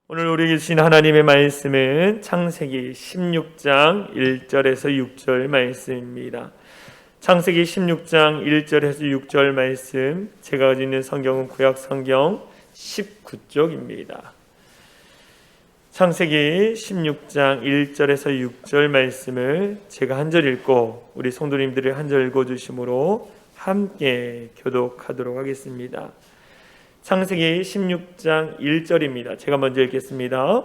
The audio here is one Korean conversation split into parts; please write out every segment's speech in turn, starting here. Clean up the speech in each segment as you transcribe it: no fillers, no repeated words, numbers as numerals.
오늘 우리에게 주신 하나님의 말씀은 창세기 16장 1절에서 6절 말씀입니다. 창세기 16장 1절에서 6절 말씀, 제가 가지고 있는 성경은 구약 성경 19쪽입니다. 창세기 16장 1절에서 6절 말씀을 제가 한 절 읽고 우리 성도님들이 한 절 읽어주심으로 함께 교독하도록 하겠습니다. 창세기 16장 1절입니다. 제가 먼저 읽겠습니다.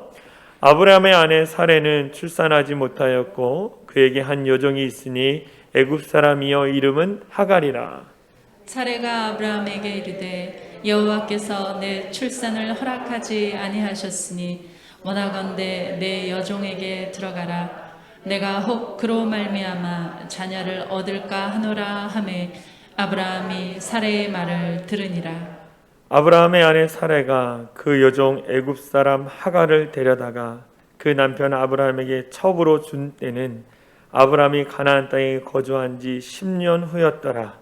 아브라함의 아내 사레는 출산하지 못하였고 그에게 한 여종이 있으니 애굽 사람이여 이름은 하갈이라. 사레가 아브라함에게 이르되 여호와께서 내 출산을 허락하지 아니하셨으니 원하건대 내 여종에게 들어가라. 내가 혹 그로 말미암아 자녀를 얻을까 하노라 하매 아브라함이 사레의 말을 들으니라. 아브라함의 아내 사레가 그 여종 애굽 사람 하갈을 데려다가 그 남편 아브라함에게 첩으로 준 때는 아브라함이 가나안 땅에 거주한 지 10년 후였더라.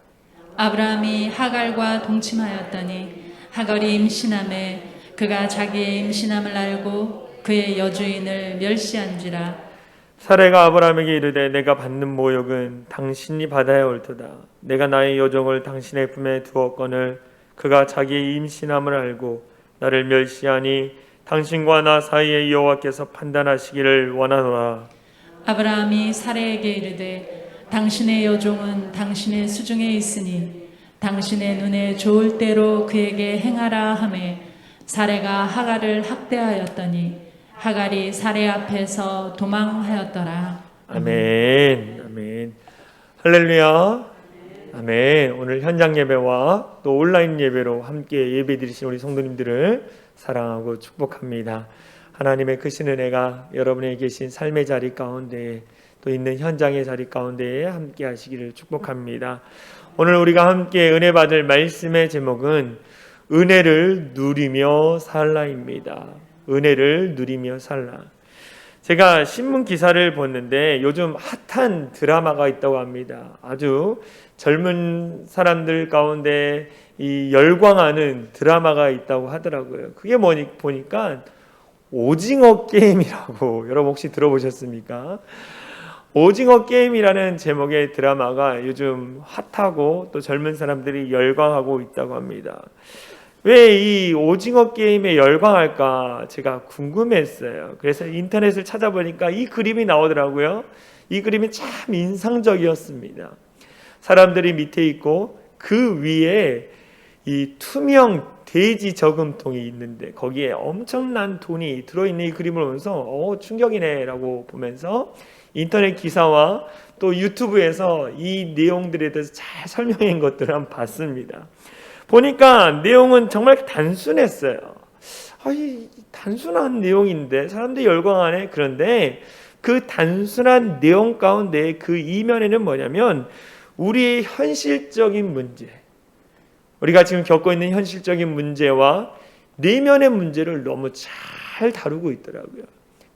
아브라함이 하갈과 동침하였더니 하갈이 임신하매 그가 자기의 임신함을 알고 그의 여주인을 멸시한지라. 사레가 아브라함에게 이르되 내가 받는 모욕은 당신이 받아야 옳도다. 내가 나의 여종을 당신의 품에 두었거늘 그가 자기의 임신함을 알고 나를 멸시하니 당신과 나 사이에 여호와께서 판단하시기를 원하노라. 아브라함이 사레에게 이르되 당신의 여종은 당신의 수중에 있으니 당신의 눈에 좋을 대로 그에게 행하라 하매 사레가 하갈을 학대하였더니 하갈이 사레 앞에서 도망하였더라. 아멘. 아멘. 할렐루야. 아멘. 오늘 현장 예배와 또 온라인 예배로 함께 예배 드리신 우리 성도님들을 사랑하고 축복합니다. 하나님의 크신 은혜가 여러분의 계신 삶의 자리 가운데 또 있는 현장의 자리 가운데 함께 하시기를 축복합니다. 오늘 우리가 함께 은혜 받을 말씀의 제목은 은혜를 누리며 살라입니다. 은혜를 누리며 살라. 제가 신문 기사를 봤는데 요즘 핫한 드라마가 있다고 합니다. 아주 젊은 사람들 가운데 이 열광하는 드라마가 있다고 하더라고요. 그게 뭐니 보니까 오징어 게임이라고 여러분 혹시 들어보셨습니까? 오징어 게임이라는 제목의 드라마가 요즘 핫하고 또 젊은 사람들이 열광하고 있다고 합니다. 왜 이 오징어 게임에 열광할까 제가 궁금했어요. 그래서 인터넷을 찾아보니까 이 그림이 나오더라고요. 이 그림이 참 인상적이었습니다. 사람들이 밑에 있고 그 위에 이 투명 돼지 저금통이 있는데 거기에 엄청난 돈이 들어있는 이 그림을 보면서 충격이네 라고 보면서 인터넷 기사와 또 유튜브에서 이 내용들에 대해서 잘 설명한 것들을 한번 봤습니다. 보니까 내용은 정말 단순했어요. 단순한 내용인데 사람들이 열광하네. 그런데 그 단순한 내용 가운데 그 이면에는 뭐냐면 우리의 현실적인 문제, 우리가 지금 겪고 있는 현실적인 문제와 내면의 문제를 너무 잘 다루고 있더라고요.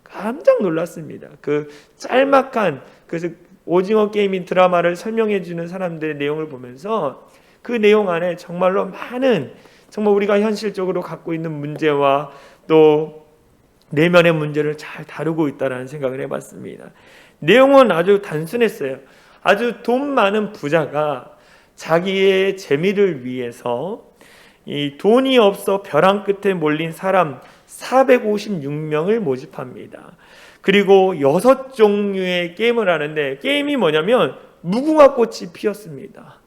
깜짝 놀랐습니다. 그 짤막한 그래서 오징어 게임인 드라마를 설명해 주는 사람들의 내용을 보면서 그 내용 안에 정말로 많은 정말 우리가 현실적으로 갖고 있는 문제와 또 내면의 문제를 잘 다루고 있다는 생각을 해봤습니다. 내용은 아주 단순했어요. 아주 돈 많은 부자가 자기의 재미를 위해서 이 돈이 없어 벼랑 끝에 몰린 사람 456명을 모집합니다. 그리고 6종류의 게임을 하는데 게임이 뭐냐면 무궁화 꽃이 피었습니다.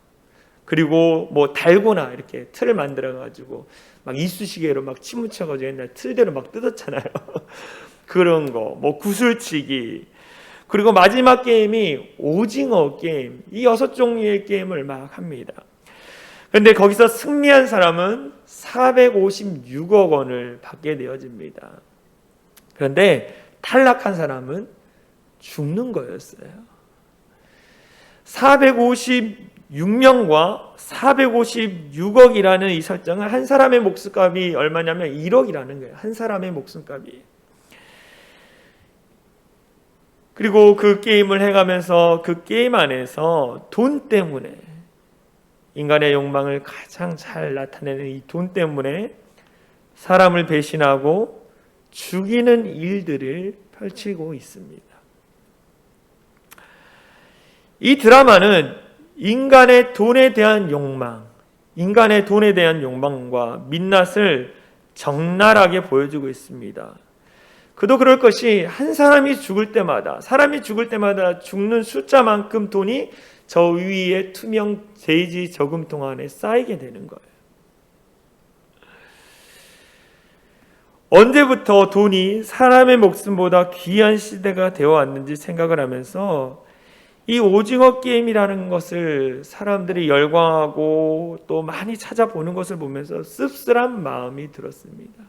그리고 뭐 달고나 이렇게 틀을 만들어 가지고 막 이쑤시개로 막 치묻혀 가지고 옛날 틀대로 막 뜯었잖아요. 그런 거, 뭐 구슬치기. 그리고 마지막 게임이 오징어 게임. 이 6종류의 게임을 막 합니다. 그런데 거기서 승리한 사람은 456억 원을 받게 되어집니다. 그런데 탈락한 사람은 죽는 거였어요. 456명과 456억이라는 이 설정은 한 사람의 목숨값이 얼마냐면 1억이라는 거예요. 한 사람의 목숨값이. 그리고 그 게임을 해가면서 그 게임 안에서 돈 때문에 인간의 욕망을 가장 잘 나타내는 이 돈 때문에 사람을 배신하고 죽이는 일들을 펼치고 있습니다. 이 드라마는 인간의 돈에 대한 욕망과 민낯을 적나라하게 보여주고 있습니다. 그도 그럴 것이 사람이 죽을 때마다 죽는 숫자만큼 돈이 저 위에 투명 제이지 저금통 안에 쌓이게 되는 거예요. 언제부터 돈이 사람의 목숨보다 귀한 시대가 되어 왔는지 생각을 하면서 이 오징어 게임이라는 것을 사람들이 열광하고 또 많이 찾아보는 것을 보면서 씁쓸한 마음이 들었습니다.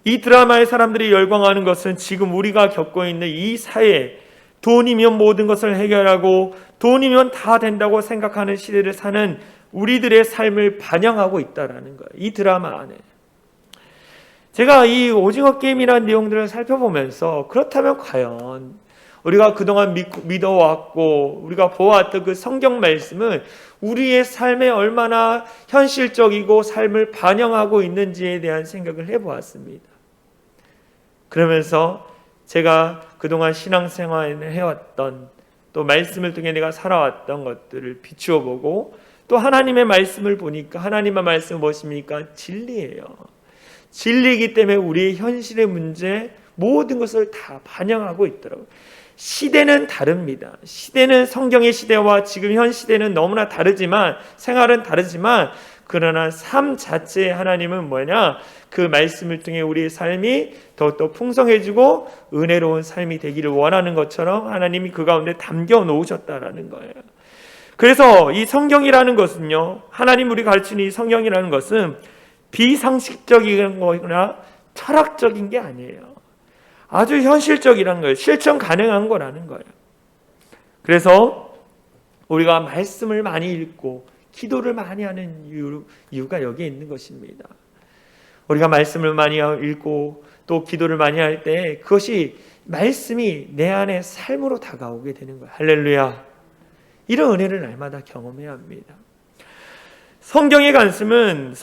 이 드라마의 사람들이 열광하는 것은 지금 우리가 겪고 있는 이 사회, 돈이면 모든 것을 해결하고 돈이면 다 된다고 생각하는 시대를 사는 우리들의 삶을 반영하고 있다라는 거예요. 이 드라마 안에. 제가 이 오징어 게임이라는 내용들을 살펴보면서 그렇다면 과연 우리가 그동안 믿어왔고 우리가 보아왔던 그 성경 말씀은 우리의 삶에 얼마나 현실적이고 삶을 반영하고 있는지에 대한 생각을 해보았습니다. 그러면서 제가 그동안 신앙생활을 해왔던 또 말씀을 통해 내가 살아왔던 것들을 비추어 보고 또 하나님의 말씀을 보니까 하나님의 말씀은 무엇입니까? 진리예요. 진리이기 때문에 우리의 현실의 문제 모든 것을 다 반영하고 있더라고요. 시대는 다릅니다. 시대는 성경의 시대와 지금 현 시대는 너무나 다르지만 생활은 다르지만 그러나 삶 자체의 하나님은 뭐냐? 그 말씀을 통해 우리의 삶이 더욱더 풍성해지고 은혜로운 삶이 되기를 원하는 것처럼 하나님이 그 가운데 담겨 놓으셨다라는 거예요. 그래서 이 성경이라는 것은요, 하나님 우리 가르치는 이 성경이라는 것은 비상식적인 거나 철학적인 게 아니에요. 아주 현실적이라는 거예요. 실천 가능한 거라는 거예요. 그래서 우리가 말씀을 많이 읽고 기도를 많이 하는 이유가 여기에 있는 것입니다. 우리가 말씀을 많이 읽고 또 기도를 많이 할 때 그것이 말씀이 내 안에 삶으로 다가오게 되는 거예요. 할렐루야. 이런 은혜를 날마다 경험해야 합니다. 성경의 관심은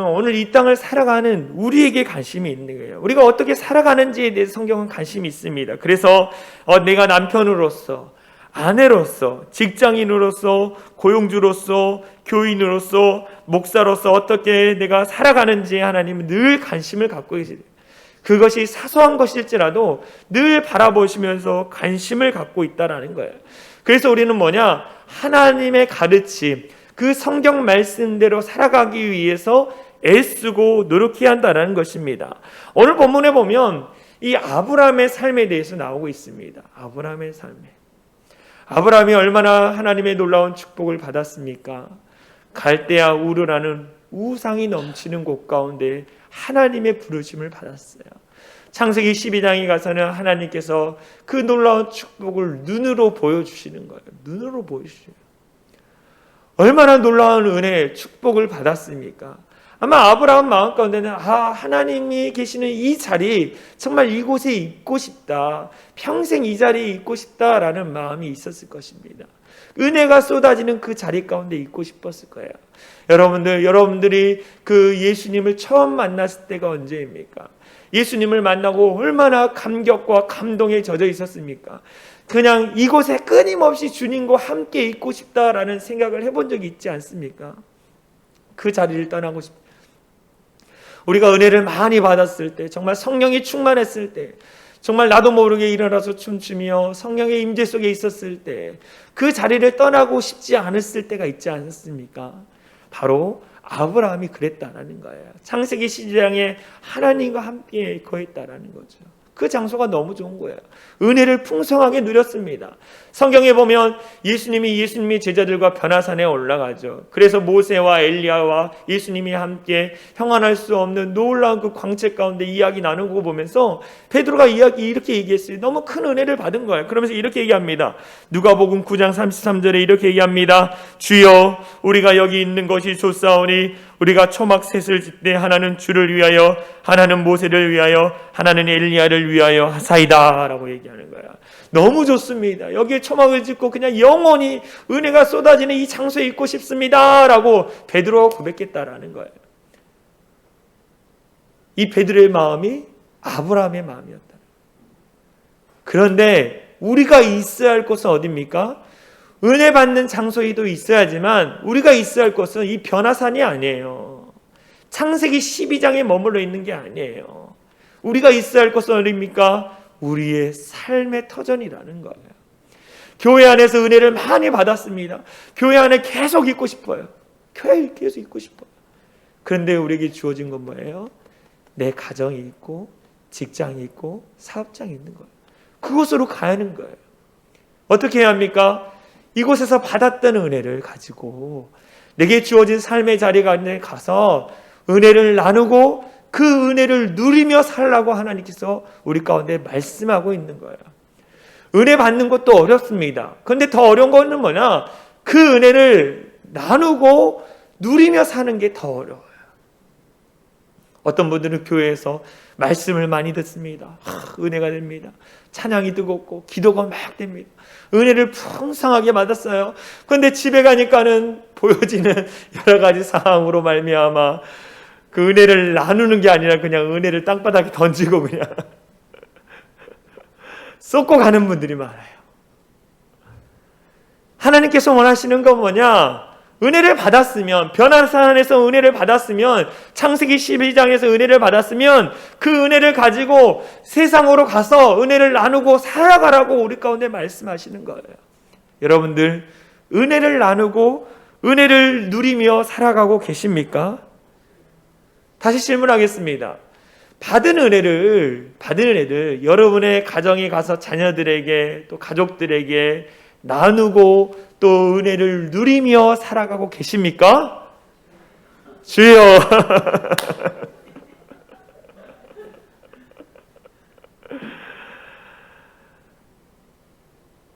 오늘 이 땅을 살아가는 우리에게 관심이 있는 거예요. 우리가 어떻게 살아가는지에 대해서 성경은 관심이 있습니다. 그래서 내가 남편으로서, 아내로서, 직장인으로서, 고용주로서, 교인으로서, 목사로서 어떻게 내가 살아가는지에 하나님은 늘 관심을 갖고 계세요. 그것이 사소한 것일지라도 늘 바라보시면서 관심을 갖고 있다라는 거예요. 그래서 우리는 뭐냐? 하나님의 가르침, 그 성경 말씀대로 살아가기 위해서 애쓰고 노력해야 한다는 것입니다. 오늘 본문에 보면 이 아브라함의 삶에 대해서 나오고 있습니다. 아브라함이 얼마나 하나님의 놀라운 축복을 받았습니까? 갈대아 우르라는 우상이 넘치는 곳 가운데 하나님의 부르심을 받았어요. 창세기 12장에 가서는 하나님께서 그 놀라운 축복을 눈으로 보여주시는 거예요. 눈으로 보여주셔요. 얼마나 놀라운 은혜, 축복을 받았습니까? 아마 아브라함 마음 가운데는 하나님이 계시는 이 자리, 정말 이곳에 있고 싶다. 평생 이 자리에 있고 싶다라는 마음이 있었을 것입니다. 은혜가 쏟아지는 그 자리 가운데 있고 싶었을 거예요. 여러분들이 그 예수님을 처음 만났을 때가 언제입니까? 예수님을 만나고 얼마나 감격과 감동에 젖어 있었습니까? 그냥 이곳에 끊임없이 주님과 함께 있고 싶다라는 생각을 해본 적이 있지 않습니까? 그 자리를 떠나고 싶다. 우리가 은혜를 많이 받았을 때, 정말 성령이 충만했을 때, 정말 나도 모르게 일어나서 춤추며 성령의 임재 속에 있었을 때 그 자리를 떠나고 싶지 않았을 때가 있지 않습니까? 바로 아브라함이 그랬다라는 거예요. 창세기 12장에 하나님과 함께 거했다라는 거죠. 그 장소가 너무 좋은 거예요. 은혜를 풍성하게 누렸습니다. 성경에 보면 예수님이 제자들과 변화산에 올라가죠. 그래서 모세와 엘리야와 예수님이 함께 형언할 수 없는 놀라운 그 광채 가운데 이야기 나누고 보면서 베드로가 이렇게 얘기했어요. 너무 큰 은혜를 받은 거예요. 그러면서 이렇게 얘기합니다. 누가복음 9장 33절에 이렇게 얘기합니다. 주여 우리가 여기 있는 것이 좋사오니 우리가 초막 셋을 짓되 하나는 주를 위하여, 하나는 모세를 위하여, 하나는 엘리야를 위하여 하사이다 라고 얘기하는 거야. 너무 좋습니다. 여기에 초막을 짓고 그냥 영원히 은혜가 쏟아지는 이 장소에 있고 싶습니다 라고 베드로가 고백했다라는 거예요. 이 베드로의 마음이 아브라함의 마음이었다. 그런데 우리가 있어야 할 곳은 어디입니까? 은혜 받는 장소에도 있어야지만 우리가 있어야 할 곳은 이 변화산이 아니에요. 창세기 12장에 머물러 있는 게 아니에요. 우리가 있어야 할 곳은 어디입니까? 우리의 삶의 터전이라는 거예요. 교회 안에서 은혜를 많이 받았습니다. 교회 안에 계속 있고 싶어요. 교회에 계속 있고 싶어요. 그런데 우리에게 주어진 건 뭐예요? 내 가정이 있고 직장이 있고 사업장이 있는 거예요. 그곳으로 가야 하는 거예요. 어떻게 해야 합니까? 이곳에서 받았던 은혜를 가지고 내게 주어진 삶의 자리에 가서 은혜를 나누고 그 은혜를 누리며 살라고 하나님께서 우리 가운데 말씀하고 있는 거예요. 은혜 받는 것도 어렵습니다. 그런데 더 어려운 거는 뭐냐? 그 은혜를 나누고 누리며 사는 게 더 어려워요. 어떤 분들은 교회에서 말씀을 많이 듣습니다. 은혜가 됩니다. 찬양이 뜨겁고 기도가 막 됩니다. 은혜를 풍성하게 받았어요. 그런데 집에 가니까는 보여지는 여러 가지 상황으로 말미암아 그 은혜를 나누는 게 아니라 그냥 은혜를 땅바닥에 던지고 그냥 쏟고 가는 분들이 많아요. 하나님께서 원하시는 건 뭐냐? 은혜를 받았으면, 변화산에서 은혜를 받았으면, 창세기 12장에서 은혜를 받았으면 그 은혜를 가지고 세상으로 가서 은혜를 나누고 살아가라고 우리 가운데 말씀하시는 거예요. 여러분들 은혜를 나누고 은혜를 누리며 살아가고 계십니까? 다시 질문하겠습니다. 받은 은혜를 여러분의 가정에 가서 자녀들에게 또 가족들에게 나누고 또 은혜를 누리며 살아가고 계십니까? 주여.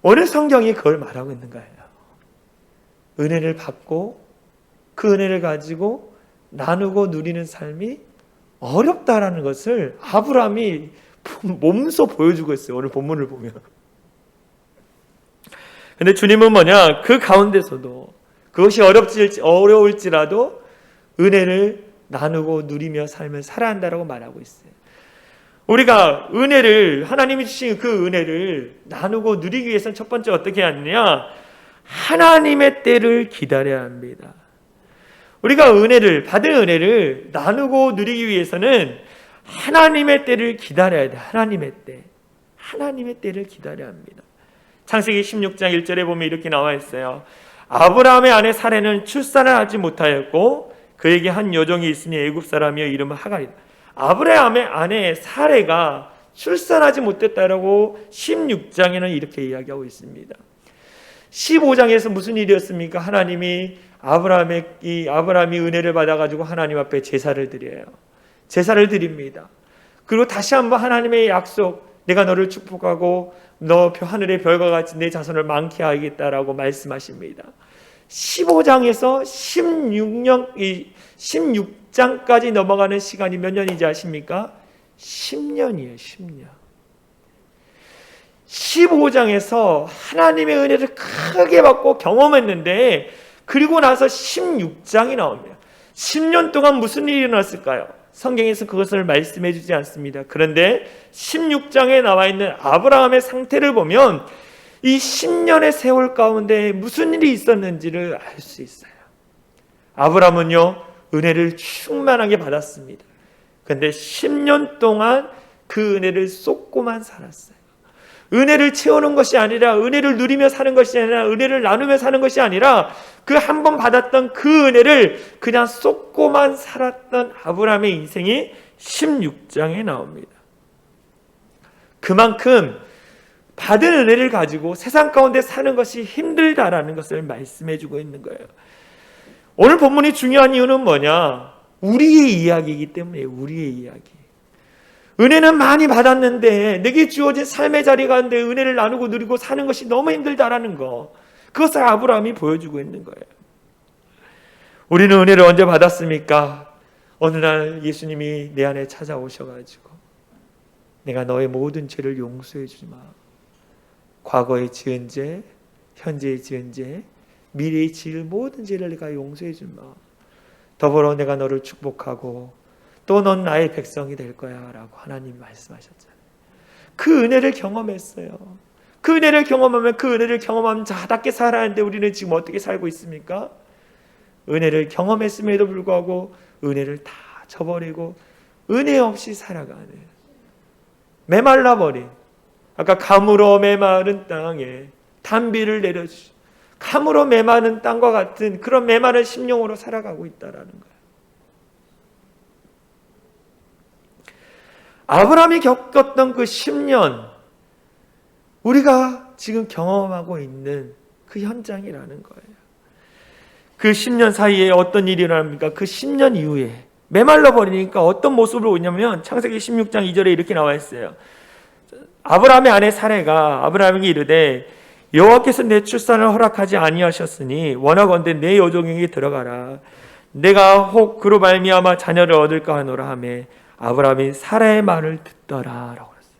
오늘 성경이 그걸 말하고 있는 거예요. 은혜를 받고 그 은혜를 가지고 나누고 누리는 삶이 어렵다라는 것을 아브라함이 몸소 보여주고 있어요. 오늘 본문을 보면. 근데 주님은 뭐냐? 그 가운데서도 그것이 어려울지라도 은혜를 나누고 누리며 삶을 살아야 한다고 말하고 있어요. 우리가 은혜를, 하나님이 주신 그 은혜를 나누고 누리기 위해서는 첫 번째 어떻게 해야 하느냐? 하나님의 때를 기다려야 합니다. 우리가 받은 은혜를 나누고 누리기 위해서는 하나님의 때를 기다려야 돼. 하나님의 때를 기다려야 합니다. 창세기 16장 1절에 보면 이렇게 나와 있어요. 아브라함의 아내 사레는 출산을 하지 못하였고 그에게 한 여종이 있으니 애굽 사람이여 이름은 하갈이다. 아브라함의 아내 사레가 출산하지 못했다라고 16장에는 이렇게 이야기하고 있습니다. 15장에서 무슨 일이었습니까? 하나님이 아브라함이 은혜를 받아가지고 하나님 앞에 제사를 드려요. 제사를 드립니다. 그리고 다시 한번 하나님의 약속, 내가 너를 축복하고 너 하늘의 별과 같이 내 자손을 많게 하겠다라고 말씀하십니다. 15장에서 16장까지 넘어가는 시간이 몇 년인지 아십니까? 10년이에요. 10년. 15장에서 하나님의 은혜를 크게 받고 경험했는데 그리고 나서 16장이 나옵니다. 10년 동안 무슨 일이 일어났을까요? 성경에서 그것을 말씀해 주지 않습니다. 그런데 16장에 나와 있는 아브라함의 상태를 보면 이 10년의 세월 가운데 무슨 일이 있었는지를 알 수 있어요. 아브라함은요, 은혜를 충만하게 받았습니다. 그런데 10년 동안 그 은혜를 쏟고만 살았어요. 은혜를 채우는 것이 아니라, 은혜를 누리며 사는 것이 아니라, 은혜를 나누며 사는 것이 아니라 그 한 번 받았던 그 은혜를 그냥 쏟고만 살았던 아브라함의 인생이 16장에 나옵니다. 그만큼 받은 은혜를 가지고 세상 가운데 사는 것이 힘들다라는 것을 말씀해 주고 있는 거예요. 오늘 본문이 중요한 이유는 뭐냐? 우리의 이야기이기 때문에. 우리의 이야기. 은혜는 많이 받았는데 내게 주어진 삶의 자리 가운데 은혜를 나누고 누리고 사는 것이 너무 힘들다라는 거, 그것을 아브라함이 보여주고 있는 거예요. 우리는 은혜를 언제 받았습니까? 어느 날 예수님이 내 안에 찾아오셔가지고 내가 너의 모든 죄를 용서해 주지 마. 과거에 지은 죄, 현재에 지은 죄, 미래에 지을 모든 죄를 내가 용서해 주마. 더불어 내가 너를 축복하고 또 넌 나의 백성이 될 거야 라고 하나님이 말씀하셨잖아요. 그 은혜를 경험했어요. 그 은혜를 경험하면 그 은혜를 경험하면 자답게 살아야하는데 우리는 지금 어떻게 살고 있습니까? 은혜를 경험했음에도 불구하고 은혜를 다 저버리고 은혜 없이 살아가는, 메말라버린, 아까 가물어 메마른 땅에 단비를 내려주시, 가물어 메마른 땅과 같은 그런 메마른 심령으로 살아가고 있다라는 거예요. 아브라함이 겪었던 그 10년, 우리가 지금 경험하고 있는 그 현장이라는 거예요. 그 10년 사이에 어떤 일이 일어납니까? 그 10년 이후에 메말라 버리니까 어떤 모습으로 오냐면 창세기 16장 2절에 이렇게 나와 있어요. 아브라함의 아내 사레가 아브라함에게 이르되 여호와께서 내 출산을 허락하지 아니하셨으니 원하건대 내 여종에게 들어가라. 내가 혹 그로 말미암아 자녀를 얻을까 하노라 하매 아브라함이 사라의 말을 듣더라라고 했어요.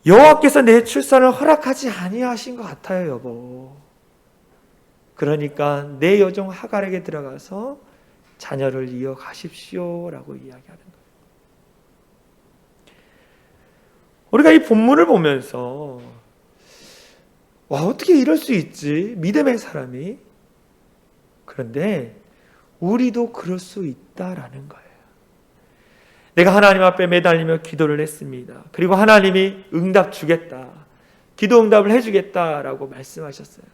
여호와께서 내 출산을 허락하지 아니하신 것 같아요, 여보. 그러니까 내 여종 하갈에게 들어가서 자녀를 이어가십시오라고 이야기하는 거예요. 우리가 이 본문을 보면서 와, 어떻게 이럴 수 있지? 믿음의 사람이. 그런데 우리도 그럴 수 있다라는 거예요. 내가 하나님 앞에 매달리며 기도를 했습니다. 그리고 하나님이 응답 주겠다, 기도 응답을 해주겠다라고 말씀하셨어요.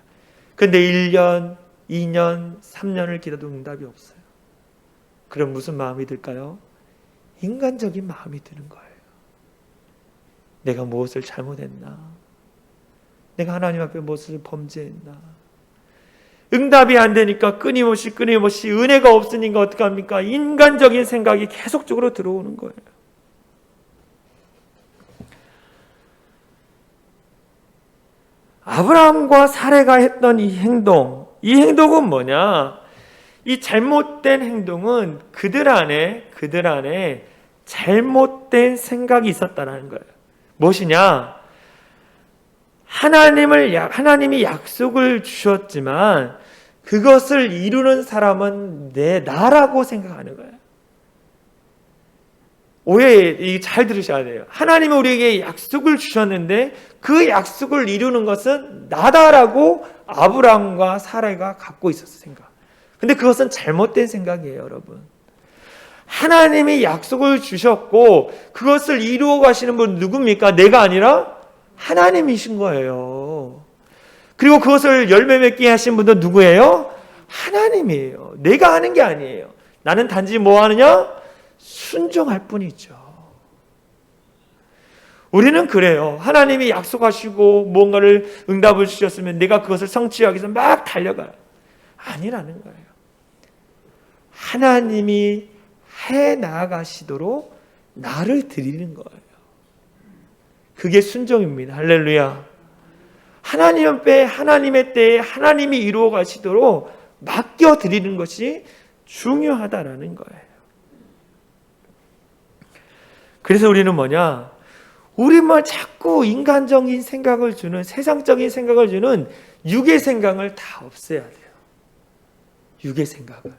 근데 1년, 2년, 3년을 기도도 응답이 없어요. 그럼 무슨 마음이 들까요? 인간적인 마음이 드는 거예요. 내가 무엇을 잘못했나? 내가 하나님 앞에 무엇을 범죄했나? 응답이 안 되니까 끊임없이 은혜가 없으니까 어떡합니까? 인간적인 생각이 계속적으로 들어오는 거예요. 아브라함과 사레가 했던 이 행동은 뭐냐? 이 잘못된 행동은 그들 안에 잘못된 생각이 있었다는 거예요. 무엇이냐? 하나님이 약속을 주셨지만 그것을 이루는 사람은 나라고 생각하는 거예요. 오해 잘 들으셔야 돼요. 하나님은 우리에게 약속을 주셨는데 그 약속을 이루는 것은 나다라고 아브라함과 사라가 갖고 있었어, 생각. 근데 그것은 잘못된 생각이에요, 여러분. 하나님이 약속을 주셨고 그것을 이루어 가시는 분 누굽니까? 내가 아니라 하나님이신 거예요. 그리고 그것을 열매 맺게 하신 분도 누구예요? 하나님이에요. 내가 하는 게 아니에요. 나는 단지 뭐 하느냐? 순종할 뿐이죠. 우리는 그래요. 하나님이 약속하시고 뭔가를 응답을 주셨으면 내가 그것을 성취하기 위해서 막 달려가요. 아니라는 거예요. 하나님이 해 나아가시도록 나를 드리는 거예요. 그게 순종입니다. 할렐루야. 하나님의 때에 하나님이 이루어 가시도록 맡겨 드리는 것이 중요하다라는 거예요. 그래서 우리는 뭐냐? 우리만 자꾸 인간적인 생각을 주는, 세상적인 생각을 주는 육의 생각을 다 없애야 돼요. 육의 생각을.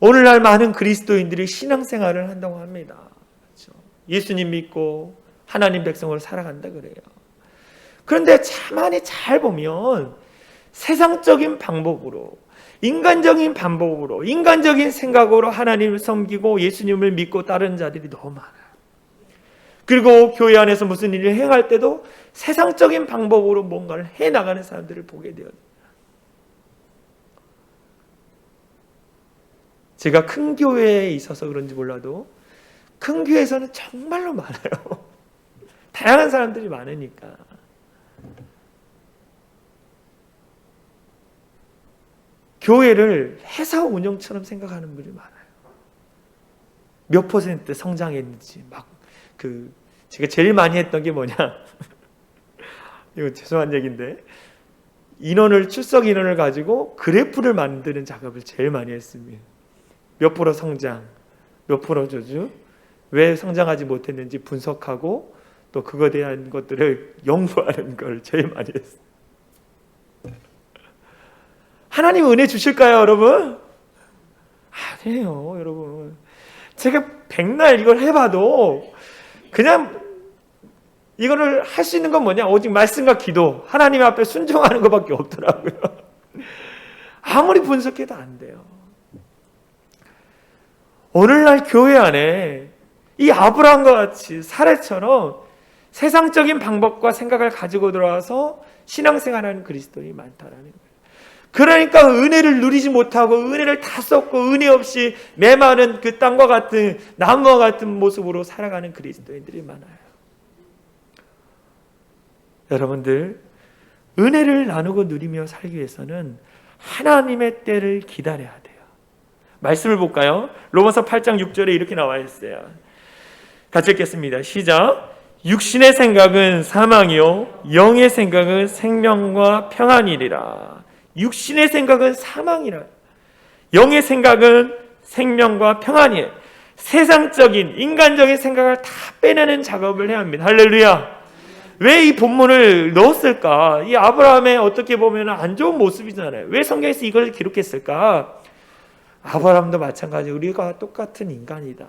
오늘날 많은 그리스도인들이 신앙생활을 한다고 합니다. 그렇죠? 예수님 믿고 하나님 백성으로 살아간다 그래요. 그런데 가만히 잘 보면 세상적인 방법으로, 인간적인 방법으로, 인간적인 생각으로 하나님을 섬기고 예수님을 믿고 따르는 자들이 너무 많아요. 그리고 교회 안에서 무슨 일을 행할 때도 세상적인 방법으로 뭔가를 해나가는 사람들을 보게 돼요. 제가 큰 교회에 있어서 그런지 몰라도 큰 교회에서는 정말로 많아요. 다양한 사람들이 많으니까. 교회를 회사 운영처럼 생각하는 분이 많아요. 몇 % 성장했는지 제가 제일 많이 했던 게 뭐냐? 이거 죄송한 얘기인데 출석 인원을 가지고 그래프를 만드는 작업을 제일 많이 했습니다. 몇 프로 성장, 몇 프로 저주, 왜 성장하지 못했는지 분석하고 또 그거에 대한 것들을 연구하는 걸 제일 많이 했어요. 하나님 은혜 주실까요, 여러분? 아니에요, 여러분. 제가 백날 이걸 해봐도 그냥 이거를 할 수 있는 건 뭐냐? 오직 말씀과 기도, 하나님 앞에 순종하는 것밖에 없더라고요. 아무리 분석해도 안 돼요. 오늘날 교회 안에 이 아브라함과 같이 사례처럼 세상적인 방법과 생각을 가지고 들어와서 신앙생활하는 그리스도인이 많다라는 거예요. 그러니까 은혜를 누리지 못하고 은혜를 다 썼고 은혜 없이 메마른 그 땅과 같은 나무와 같은 모습으로 살아가는 그리스도인들이 많아요. 여러분들, 은혜를 나누고 누리며 살기 위해서는 하나님의 때를 기다려야 돼요. 말씀을 볼까요? 로마서 8장 6절에 이렇게 나와 있어요. 같이 읽겠습니다. 시작. 육신의 생각은 사망이요 영의 생각은 생명과 평안이리라. 육신의 생각은 사망이라. 영의 생각은 생명과 평안이에요. 세상적인 인간적인 생각을 다 빼내는 작업을 해야 합니다. 할렐루야. 왜 이 본문을 넣었을까? 이 아브라함의 어떻게 보면 안 좋은 모습이잖아요. 왜 성경에서 이걸 기록했을까? 아브라함도 마찬가지, 우리가 똑같은 인간이다.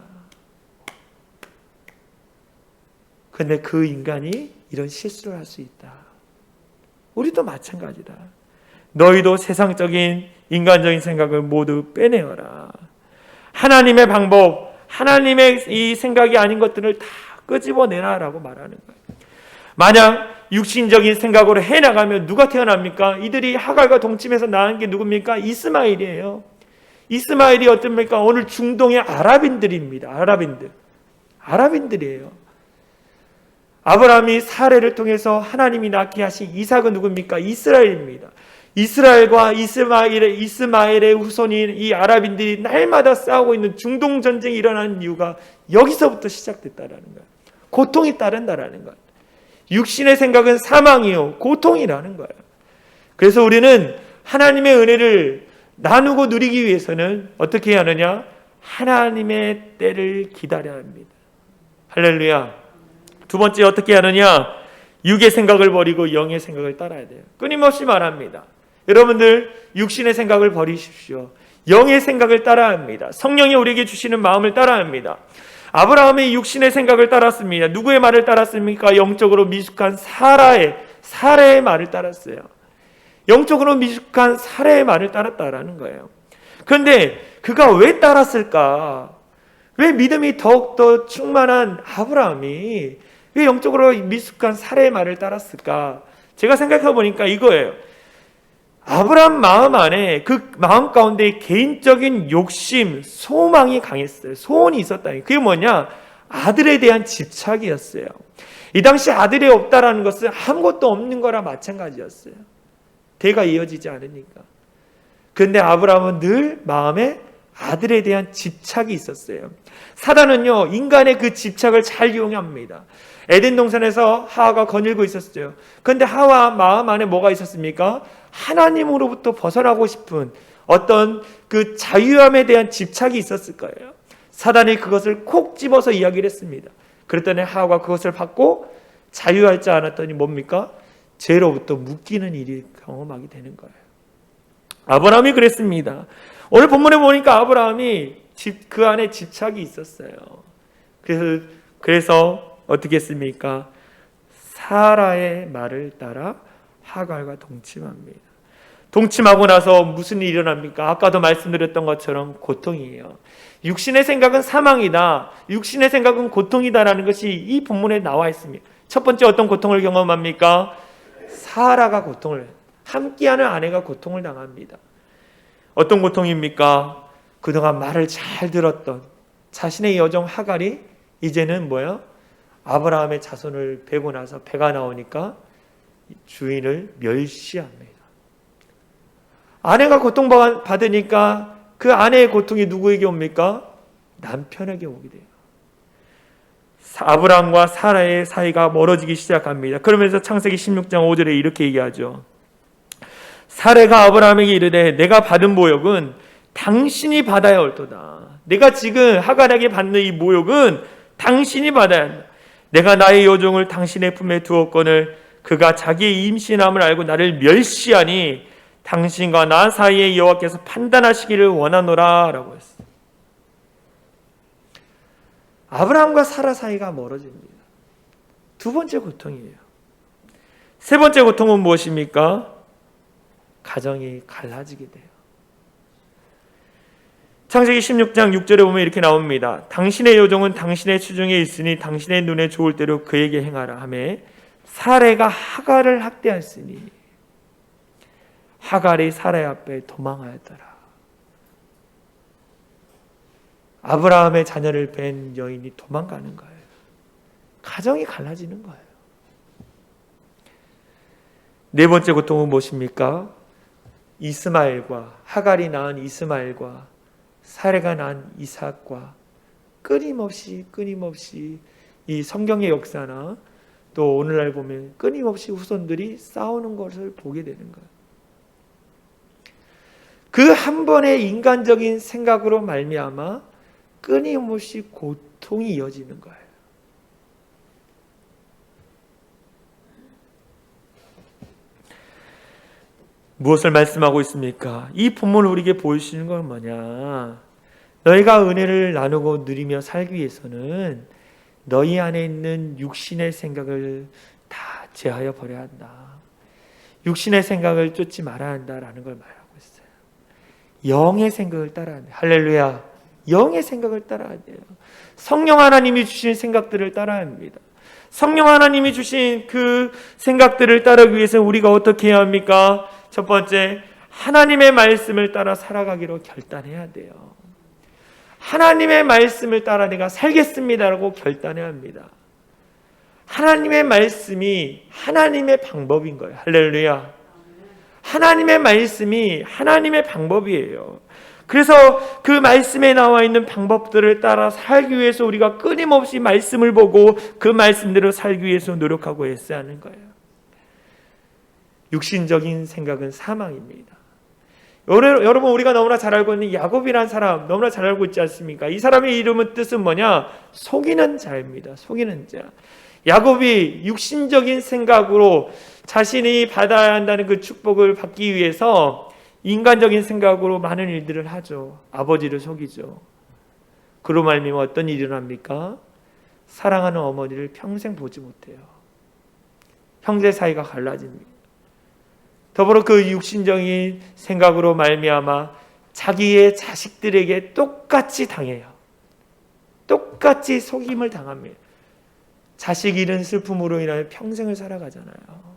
근데 그 인간이 이런 실수를 할 수 있다. 우리도 마찬가지다. 너희도 세상적인 인간적인 생각을 모두 빼내어라. 하나님의 방법, 하나님의 이 생각이 아닌 것들을 다 끄집어내라라고 말하는 거예요. 만약 육신적인 생각으로 해나가면 누가 태어납니까? 이들이 하갈과 동침해서 낳은 게 누굽니까? 이스마엘이에요. 이스마엘이 어떻습니까? 오늘 중동의 아랍인들입니다. 아랍인들이에요. 아브라함이 사례를 통해서 하나님이 낳게 하신 이삭은 누굽니까? 이스라엘입니다. 이스라엘과 이스마엘의 후손인 이 아랍인들이 날마다 싸우고 있는 중동 전쟁이 일어나는 이유가 여기서부터 시작됐다라는 거예요. 고통이 따른다라는 거예요. 육신의 생각은 사망이요 고통이라는 거예요. 그래서 우리는 하나님의 은혜를 나누고 누리기 위해서는 어떻게 해야 하느냐? 하나님의 때를 기다려야 합니다. 할렐루야. 두 번째 어떻게 하느냐? 육의 생각을 버리고 영의 생각을 따라야 돼요. 끊임없이 말합니다. 여러분들 육신의 생각을 버리십시오. 영의 생각을 따라야 합니다. 성령이 우리에게 주시는 마음을 따라야 합니다. 아브라함이 육신의 생각을 따랐습니다. 누구의 말을 따랐습니까? 영적으로 미숙한 사라의 말을 따랐어요. 영적으로 미숙한 사라의 말을 따랐다라는 거예요. 그런데 그가 왜 따랐을까? 왜 믿음이 더욱더 충만한 아브라함이 왜 영적으로 미숙한 사라의 말을 따랐을까? 제가 생각해 보니까 이거예요. 아브라함 마음 안에 그 마음 가운데 개인적인 욕심, 소망이 강했어요. 소원이 있었다. 그게 뭐냐? 아들에 대한 집착이었어요. 이 당시 아들이 없다라는 것은 아무것도 없는 거랑 마찬가지였어요. 대가 이어지지 않으니까. 그런데 아브라함은 늘 마음에 아들에 대한 집착이 있었어요. 사단은요, 인간의 그 집착을 잘 이용합니다. 에덴 동산에서 하와가 거닐고 있었어요. 그런데 하와 마음 안에 뭐가 있었습니까? 하나님으로부터 벗어나고 싶은 어떤 그 자유함에 대한 집착이 있었을 거예요. 사단이 그것을 콕 집어서 이야기를 했습니다. 그랬더니 하와가 그것을 받고 자유하지 않았더니 뭡니까? 죄로부터 묶이는 일이 경험하게 되는 거예요. 아브라함이 그랬습니다. 오늘 본문에 보니까 아브라함이 그 안에 집착이 있었어요. 그래서 어떻게 했습니까? 사라의 말을 따라 하갈과 동침합니다. 동침하고 나서 무슨 일이 일어납니까? 아까도 말씀드렸던 것처럼 고통이에요. 육신의 생각은 사망이다. 육신의 생각은 고통이다라는 것이 이 본문에 나와 있습니다. 첫 번째 어떤 고통을 경험합니까? 사라가 고통을, 함께하는 아내가 고통을 당합니다. 어떤 고통입니까? 그동안 말을 잘 들었던 자신의 여종 하갈이 이제는 뭐야? 아브라함의 자손을 베고 나서 배가 나오니까 주인을 멸시합니다. 아내가 고통받으니까 그 아내의 고통이 누구에게 옵니까? 남편에게 오게 돼요. 아브라함과 사라의 사이가 멀어지기 시작합니다. 그러면서 창세기 16장 5절에 이렇게 얘기하죠. 사라가 아브라함에게 이르되 내가 받은 모욕은 당신이 받아야 옳도다. 내가 지금 하갈에게 받는 이 모욕은 당신이 받아야 한다. 내가 나의 여종을 당신의 품에 두었거늘 그가 자기의 임신함을 알고 나를 멸시하니 당신과 나 사이에 여호와께서 판단하시기를 원하노라 라고 했어요. 아브라함과 사라 사이가 멀어집니다. 두 번째 고통이에요. 세 번째 고통은 무엇입니까? 가정이 갈라지게 돼요. 창세기 16장 6절에 보면 이렇게 나옵니다. 당신의 여종은 당신의 수중에 있으니 당신의 눈에 좋을 대로 그에게 행하라 하매 사레가 하갈을 학대하였으니 하갈이 사레 앞에 도망하였더라. 아브라함의 자녀를 뵌 여인이 도망가는 거예요. 가정이 갈라지는 거예요. 네 번째 고통은 무엇입니까? 이스마엘과 하갈이 낳은 이스마엘과 사레가 낳은 이삭과 끊임없이 이 성경의 역사나 또 오늘날 보면 끊임없이 후손들이 싸우는 것을 보게 되는 거예요. 그 한 번의 인간적인 생각으로 말미암아 끊임없이 고통이 이어지는 거예요. 무엇을 말씀하고 있습니까? 이 본문을 우리에게 보여주시는 건 뭐냐? 너희가 은혜를 나누고 누리며 살기 위해서는 너희 안에 있는 육신의 생각을 다 제하여 버려야 한다. 육신의 생각을 쫓지 말아야 한다라는 걸 말하고 있어요. 영의 생각을 따라야 돼요. 할렐루야. 영의 생각을 따라야 돼요. 성령 하나님이 주신 생각들을 따라야 합니다. 성령 하나님이 주신 그 생각들을 따르기 위해서 우리가 어떻게 해야 합니까? 첫 번째, 하나님의 말씀을 따라 살아가기로 결단해야 돼요. 하나님의 말씀을 따라 내가 살겠습니다라고 결단해야 합니다. 하나님의 말씀이 하나님의 방법인 거예요. 할렐루야. 하나님의 말씀이 하나님의 방법이에요. 그래서 그 말씀에 나와 있는 방법들을 따라 살기 위해서 우리가 끊임없이 말씀을 보고 그 말씀대로 살기 위해서 노력하고 애써야 하는 거예요. 육신적인 생각은 사망입니다. 여러분, 우리가 너무나 잘 알고 있는 야곱이라는 사람 너무나 잘 알고 있지 않습니까? 이 사람의 이름은 뜻은 뭐냐? 속이는 자입니다. 속이는 자. 야곱이 육신적인 생각으로 자신이 받아야 한다는 그 축복을 받기 위해서 인간적인 생각으로 많은 일들을 하죠. 아버지를 속이죠. 그로 말미암아 어떤 일이 일어납니까? 사랑하는 어머니를 평생 보지 못해요. 형제 사이가 갈라집니다. 더불어 그 육신적인 생각으로 말미암아 자기의 자식들에게 똑같이 당해요. 똑같이 속임을 당합니다. 자식 잃은 슬픔으로 인하여 평생을 살아가잖아요.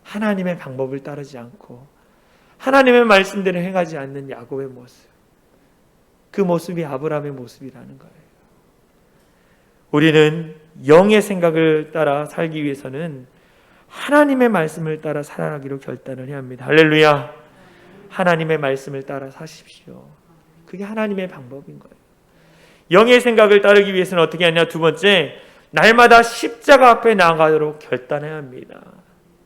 하나님의 방법을 따르지 않고 하나님의 말씀대로 행하지 않는 야곱의 모습, 그 모습이 아브라함의 모습이라는 거예요. 우리는 영의 생각을 따라 살기 위해서는 하나님의 말씀을 따라 살아가기로 결단을 해야 합니다. 할렐루야. 하나님의 말씀을 따라 사십시오. 그게 하나님의 방법인 거예요. 영의 생각을 따르기 위해서는 어떻게 하냐? 두 번째, 날마다 십자가 앞에 나아가도록 결단해야 합니다.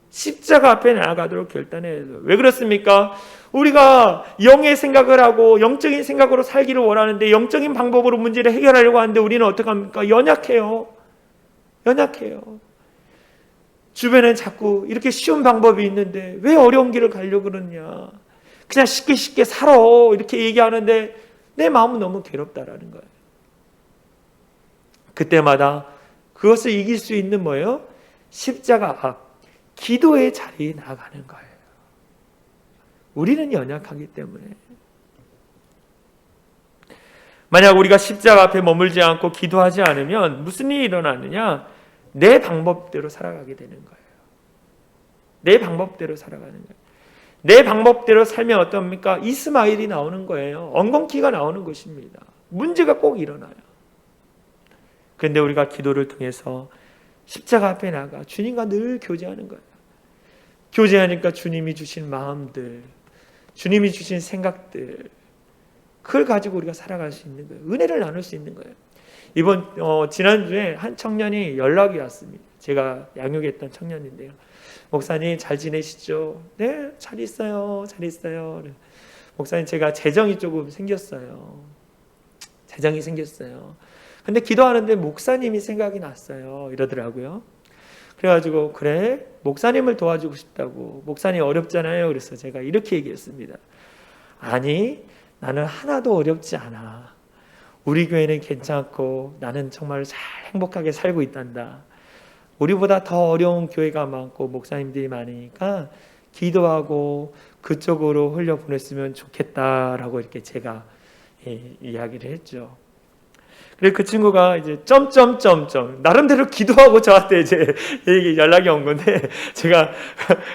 십자가 앞에 나아가도록 결단해야 해요. 왜 그렇습니까? 우리가 영의 생각을 하고 영적인 생각으로 살기를 원하는데 영적인 방법으로 문제를 해결하려고 하는데 우리는 어떻게 합니까? 연약해요. 주변에 자꾸 이렇게 쉬운 방법이 있는데 왜 어려운 길을 가려고 그러냐? 그냥 쉽게 살아 이렇게 얘기하는데 내 마음은 너무 괴롭다라는 거예요. 그때마다 그것을 이길 수 있는 뭐예요? 십자가 앞, 기도의 자리에 나가는 거예요. 우리는 연약하기 때문에. 만약 우리가 십자가 앞에 머물지 않고 기도하지 않으면 무슨 일이 일어나느냐? 내 방법대로 살아가게 되는 거예요. 내 방법대로 살아가는 거예요. 내 방법대로 살면 어떻습니까? 이스마엘이 나오는 거예요. 엉겅퀴가 나오는 것입니다. 문제가 꼭 일어나요. 그런데 우리가 기도를 통해서 십자가 앞에 나가 주님과 늘 교제하는 거예요. 교제하니까 주님이 주신 마음들, 주님이 주신 생각들, 그걸 가지고 우리가 살아갈 수 있는 거예요. 은혜를 나눌 수 있는 거예요. 지난주에 한 청년이 연락이 왔습니다. 제가 양육했던 청년인데요. 목사님 잘 지내시죠? 네, 잘 있어요. 목사님 제가 재정이 조금 생겼어요. 근데 기도하는데 목사님이 생각이 났어요. 이러더라고요. 그래가지고 그래? 목사님을 도와주고 싶다고. 목사님 어렵잖아요. 그래서 제가 이렇게 얘기했습니다. 아니, 나는 하나도 어렵지 않아. 우리 교회는 괜찮고 나는 정말 잘 행복하게 살고 있단다. 우리보다 더 어려운 교회가 많고 목사님들이 많으니까 기도하고 그쪽으로 흘려보냈으면 좋겠다라고 이렇게 제가 이야기를 했죠. 그래서 그 친구가 이제 점점점점 나름대로 기도하고 저한테 이제 연락이 온 건데 제가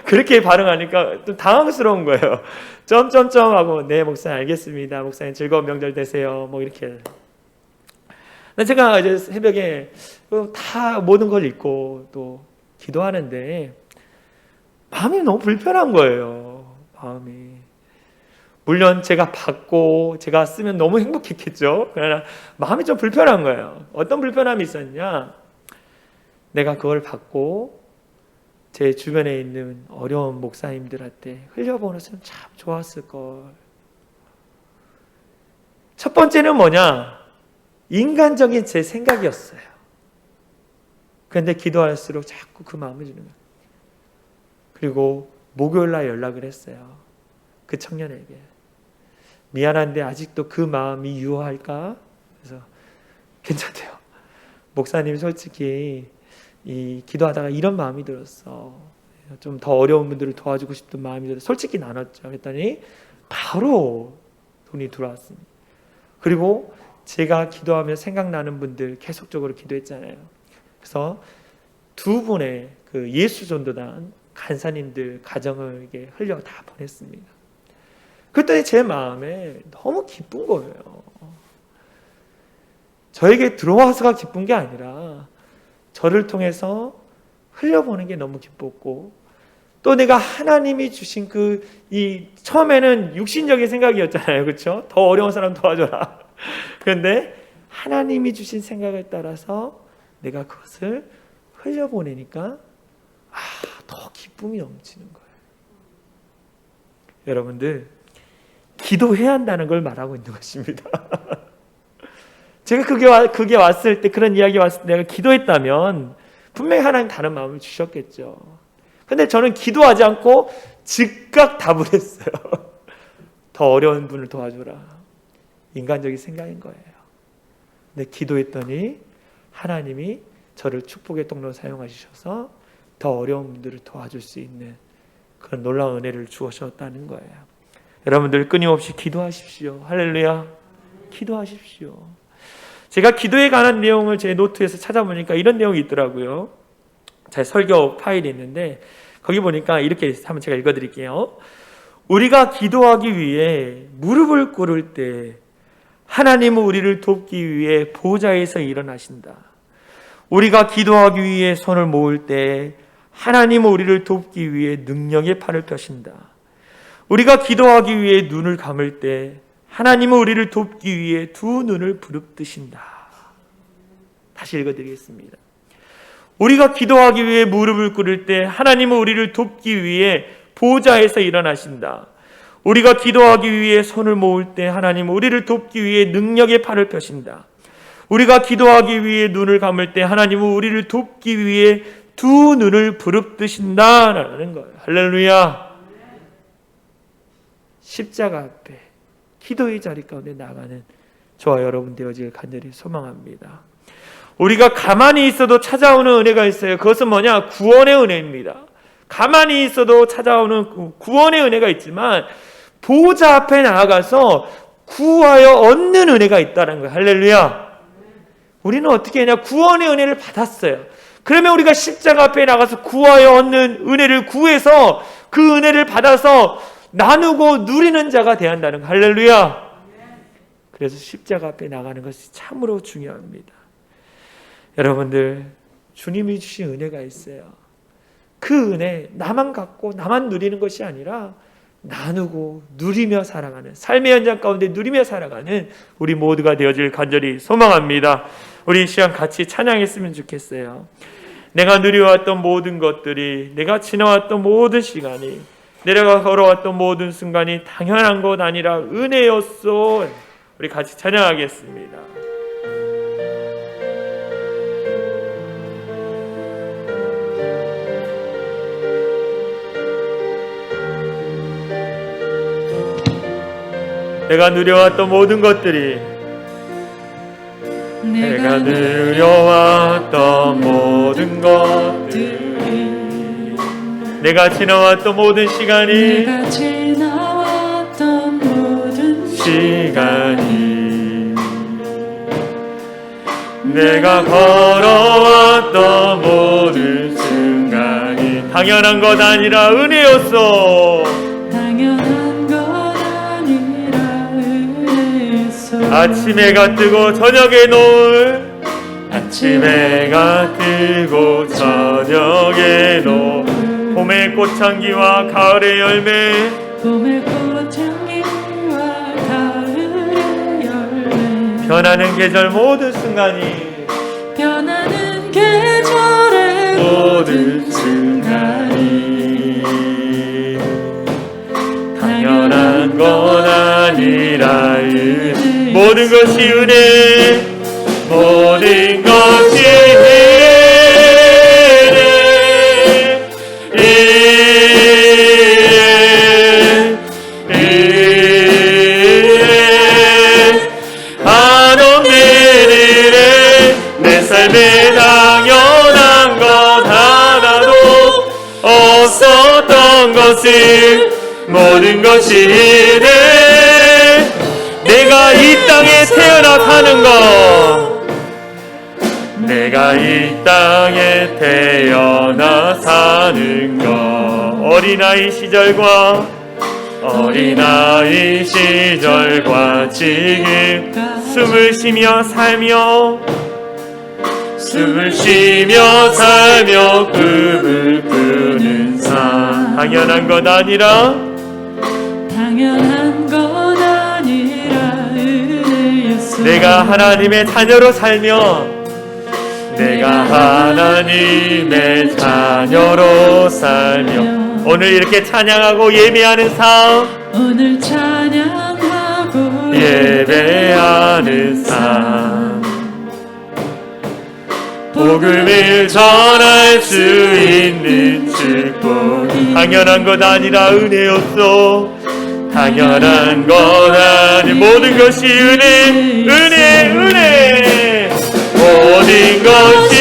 그렇게 반응하니까 좀 당황스러운 거예요. 점점점 하고 네 목사님 알겠습니다. 목사님 즐거운 명절 되세요. 뭐 이렇게. 제가 이제 새벽에 다 모든 걸 잊고 또 기도하는데 마음이 너무 불편한 거예요. 마음이. 물론 제가 받고 제가 쓰면 너무 행복했겠죠. 그러나 마음이 좀 불편한 거예요. 어떤 불편함이 있었냐? 내가 그걸 받고 제 주변에 있는 어려운 목사님들한테 흘려보냈으면 참 좋았을 걸. 첫 번째는 뭐냐? 인간적인 제 생각이었어요. 그런데 기도할수록 자꾸 그 마음을 주는 거예요. 그리고 목요일날 연락을 했어요. 그 청년에게. 미안한데 아직도 그 마음이 유효할까? 그래서 괜찮대요. 목사님 솔직히 기도하다가 이런 마음이 들었어. 좀 더 어려운 분들을 도와주고 싶은 마음이 들어서 솔직히 나눴죠. 그랬더니 바로 돈이 들어왔습니다. 그리고 제가 기도하며 생각나는 분들 계속적으로 기도했잖아요. 그래서 두 분의 그 예수전도단 간사님들 가정을 이게 흘려 다 보냈습니다. 그랬더니 제 마음에 너무 기쁜 거예요. 저에게 들어와서가 기쁜 게 아니라 저를 통해서 흘려보는 게 너무 기뻤고, 또 내가 하나님이 주신 처음에는 육신적인 생각이었잖아요. 그렇죠? 더 어려운 사람 도와줘라. 그런데 하나님이 주신 생각을 따라서 내가 그것을 흘려보내니까 더 기쁨이 넘치는 거예요. 여러분들, 기도해야 한다는 걸 말하고 있는 것입니다. 제가 그게 왔을 때, 그런 이야기 왔을 때 내가 기도했다면 분명히 하나님 다른 마음을 주셨겠죠. 근데 저는 기도하지 않고 즉각 답을 했어요. 더 어려운 분을 도와줘라. 인간적인 생각인 거예요. 근데 기도했더니 하나님이 저를 축복의 통로로 사용하셔서 더 어려운 분들을 도와줄 수 있는 그런 놀라운 은혜를 주셨다는 거예요. 여러분들 끊임없이 기도하십시오. 할렐루야. 기도하십시오. 제가 기도에 관한 내용을 제 노트에서 찾아보니까 이런 내용이 있더라고요. 제 설교 파일이 있는데 거기 보니까 이렇게 한번 제가 읽어드릴게요. 우리가 기도하기 위해 무릎을 꿇을 때 하나님은 우리를 돕기 위해 보좌에서 일어나신다. 우리가 기도하기 위해 손을 모을 때 하나님은 우리를 돕기 위해 능력의 팔을 펴신다. 우리가 기도하기 위해 눈을 감을 때 하나님은 우리를 돕기 위해 두 눈을 부릅뜨신다. 다시 읽어드리겠습니다. 우리가 기도하기 위해 무릎을 꿇을 때 하나님은 우리를 돕기 위해 보좌에서 일어나신다. 우리가 기도하기 위해 손을 모을 때 하나님은 우리를 돕기 위해 능력의 팔을 펴신다. 우리가 기도하기 위해 눈을 감을 때 하나님은 우리를 돕기 위해 두 눈을 부릅뜨신다라는 거예요. 할렐루야. 십자가 앞에 기도의 자리 가운데 나가는 저와 여러분 되어질 간절히 소망합니다. 우리가 가만히 있어도 찾아오는 은혜가 있어요. 그것은 뭐냐? 구원의 은혜입니다. 가만히 있어도 찾아오는 구원의 은혜가 있지만 보좌 앞에 나아가서 구하여 얻는 은혜가 있다는 거예요. 할렐루야. 우리는 어떻게 했냐? 구원의 은혜를 받았어요. 그러면 우리가 십자가 앞에 나가서 구하여 얻는 은혜를 구해서 그 은혜를 받아서 나누고 누리는 자가 되어야 한다는 거. 할렐루야. 그래서 십자가 앞에 나가는 것이 참으로 중요합니다. 여러분들, 주님이 주신 은혜가 있어요. 그 은혜 나만 갖고 나만 누리는 것이 아니라 나누고 누리며 살아가는, 삶의 현장 가운데 누리며 살아가는 우리 모두가 되어질 간절히 소망합니다. 우리 이 시간 같이 찬양했으면 좋겠어요. 내가 누려왔던 모든 것들이, 내가 지나왔던 모든 시간이, 내가 걸어왔던 모든 순간이 당연한 것 아니라 은혜였소. 우리 같이 찬양하겠습니다. 내가 누려왔던 모든 것들이 내가 누려왔던 모든 것들이 내가 지나왔던 모든 시간이 내가 지나왔던 모든 시간이 내가 걸어왔던 모든 순간이 당연한 것 아니라 은혜였어. 당연한 것 아니라 은혜였어. 아침 해가 뜨고 저녁에 노을 아침 해가 뜨고 저녁에 노을 봄의 꽃향기와 가을의 열매 봄의 꽃향기와 가을의 열매 변하는 계절 모든 순간이 변하는 계절의 모든 순간이 당연한 건 아니라 은혜 모든 것이 은혜 모든 것이 삶에 당연한 것 하나도 없었던 것을 모든 것이 내가 이 땅에 태어나 사는 것 내가 이 땅에 태어나 사는 것 어린아이 시절과 지금 숨을 쉬며 살며 꿈을 꾸는 삶 당연한 것 아니라 은혜였어. 내가 하나님의 자녀로 살며 오늘 이렇게 찬양하고 예배하는 삶 오늘 찬양하고 예배하는 삶 복음을 전할 수 있는 축복 당연한 것 아니라 은혜였어. 당연한 것 아니 모든 것이 은혜 모든 것이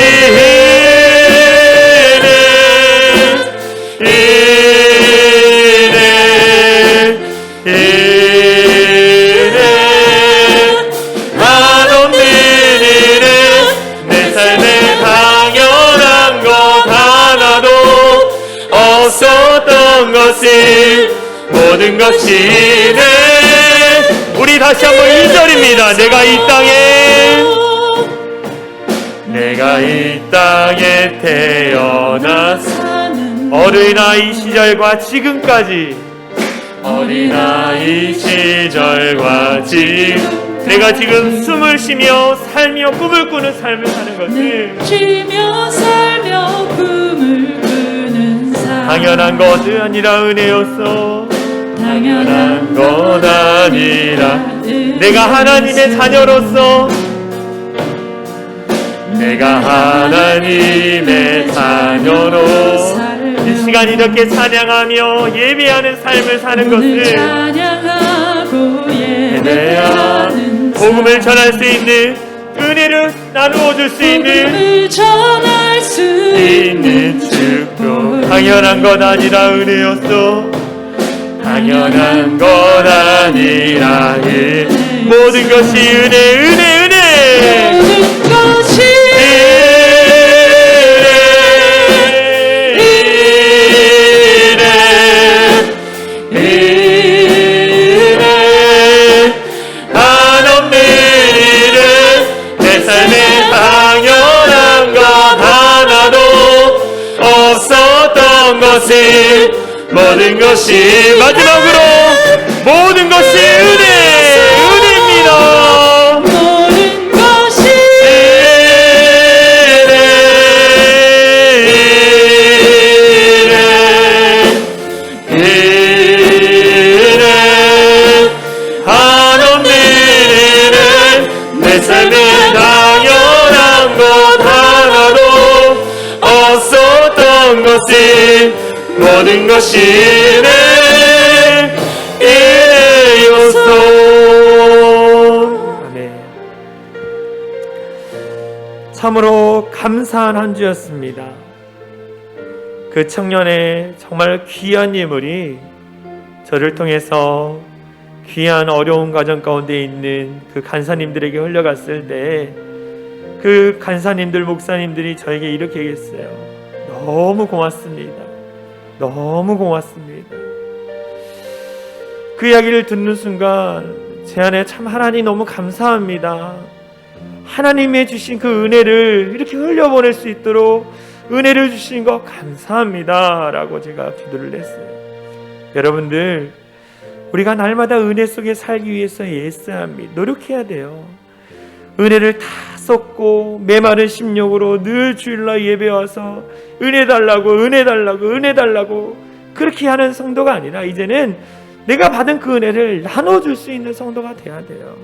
모든 것이 우리 다시 한번 2절입니다. 내가 이 땅에 태어나 어린아이 시절과 지금까지 내가 지금 숨을 쉬며 살며 꿈을 꾸는 삶을 사는 것을 당연한 것 아니라 은혜였어. 당연한 것 아니라 내가 하나님의 자녀로서 이 시간 이렇게 찬양하며 예배하는 삶을 사는 것을 복음을 전할 수 있는 은혜를 나누어 줄 수 있는 축복 당연한 것 아니라 은혜였어. 당연한 것 아니라 모든 것이 은혜 모든 것이 한없는 내 삶에 당연한 것 하나도 없었던 것을 모든 것이 마지막으로 모든 것이 은혜입니다. 모든 것이 은혜 한없는 내 삶에 당연한 것 하나도 없었던 것을 모든 것이 은혜였소. 참으로 감사한 한 주였습니다. 그 청년의 정말 귀한 예물이 저를 통해서 귀한 어려운 가정 가운데 있는 그 간사님들에게 흘러갔을 때 그 간사님들, 목사님들이 저에게 이렇게 얘기했어요. 너무 고맙습니다. 너무 고맙습니다. 그 이야기를 듣는 순간 제 안에 참 하나님 너무 감사합니다. 하나님의 주신 그 은혜를 이렇게 흘려보낼 수 있도록 은혜를 주신 것 감사합니다 라고 제가 기도를 했어요. 여러분들, 우리가 날마다 은혜 속에 살기 위해서 애써야 합니다. 노력해야 돼요. 은혜를 다 썼고 메마른 심령으로 늘 주일날 예배 와서 은혜 달라고 은혜 달라고 은혜 달라고 그렇게 하는 성도가 아니라 이제는 내가 받은 그 은혜를 나눠줄 수 있는 성도가 돼야 돼요.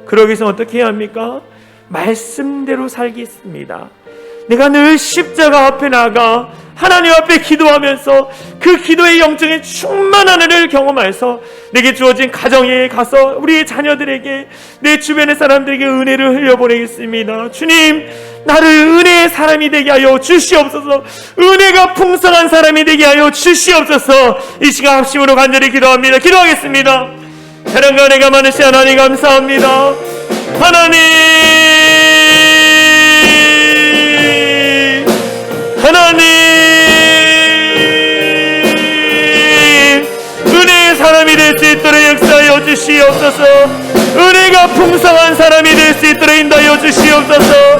그러기 위해서 어떻게 해야 합니까? 말씀대로 살겠습니다. 내가 늘 십자가 앞에 나가 하나님 앞에 기도하면서 그 기도의 영적인 충만한 은혜를 경험해서 내게 주어진 가정에 가서 우리 자녀들에게, 내 주변의 사람들에게 은혜를 흘려보내겠습니다. 주님, 나를 은혜의 사람이 되게 하여 주시옵소서. 은혜가 풍성한 사람이 되게 하여 주시옵소서. 이 시간 합심으로 간절히 기도합니다. 기도하겠습니다. 사랑과 은혜가 많으신 하나님 감사합니다. 하나님, 은혜의 사람이 될 수 있도록 역사하여 주시옵소서. 은혜가 풍성한 사람이 될 수 있도록 인도하여 주시옵소서.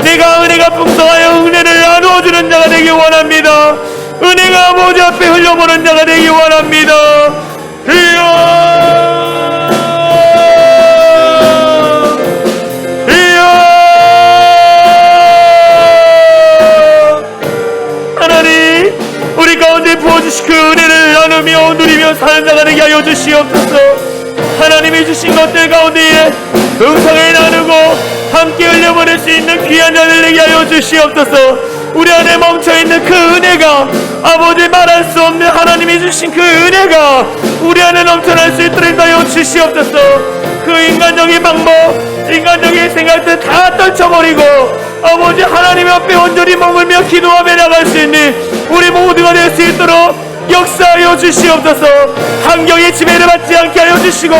내가 은혜가 풍성하여 은혜를 나누어주는 자가 되기 원합니다. 은혜가 아버지 앞에 흘려보는 자가 되기 원합니다. 우리 가운데 부어주신 그 은혜를 나누며 누리며 사는 자가 되게 하여 주시옵소서. 하나님이 주신 것들 가운데에 음성을 나누고 함께 흘려보낼 수 있는 귀한 자들 되게 하여 주시옵소서. 우리 안에 멈춰있는 그 은혜가, 아버지 말할 수 없는 하나님이 주신 그 은혜가 우리 안에 넘쳐날 수 있도록 하여 주시옵소서. 그 인간적인 방법, 인간적인 생각들 다 떨쳐버리고 아버지 하나님 앞에 온전히 머물며 기도하며 나갈 수 있는 우리 모두가 될 수 있도록 역사하여 주시옵소서. 환경의 지배를 받지 않게 하여 주시고